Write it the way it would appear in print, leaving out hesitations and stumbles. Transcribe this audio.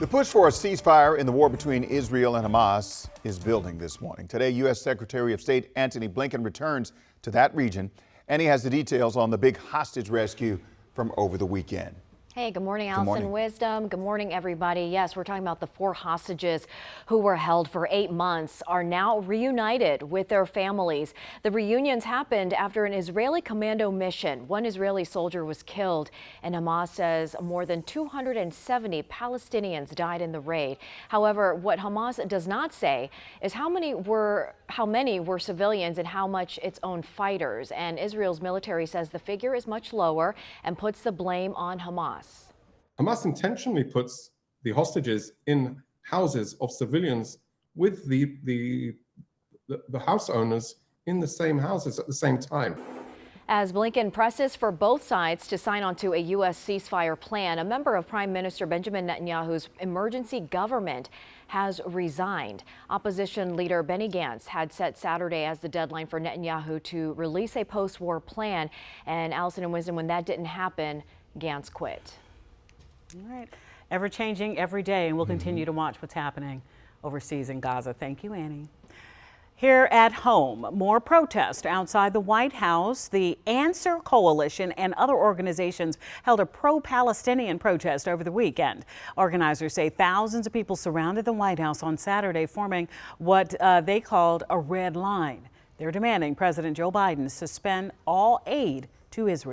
The push for a ceasefire in the war between Israel and Hamas is building this morning. Today, U.S. Secretary of State Antony Blinken returns to that region, and he has the details on the big hostage rescue from over the weekend. Hey, good morning, Allison Wisdom. Good morning, everybody. Yes, we're talking about the 4 hostages who were held for 8 months are now reunited with their families. The reunions happened after an Israeli commando mission. 1 Israeli soldier was killed, and Hamas says more than 270 Palestinians died in the raid. However, what Hamas does not say is how many were civilians and how much its own fighters. And Israel's military says the figure is much lower and puts the blame on Hamas. Hamas intentionally puts the hostages in houses of civilians with the house owners in the same houses at the same time. As Blinken presses for both sides to sign onto a U.S. ceasefire plan, a member of Prime Minister Benjamin Netanyahu's emergency government has resigned. Opposition leader Benny Gantz had set Saturday as the deadline for Netanyahu to release a post-war plan. And Allison and Wisdom, when that didn't happen, Gantz quit. All right. Ever changing every day, and we'll continue to watch what's happening overseas in Gaza. Thank you, Annie. Here at home, more protests outside the White House. The Answer Coalition and other organizations held a pro-Palestinian protest over the weekend. Organizers say thousands of people surrounded the White House on Saturday, forming what they called a red line. They're demanding President Joe Biden suspend all aid to Israel.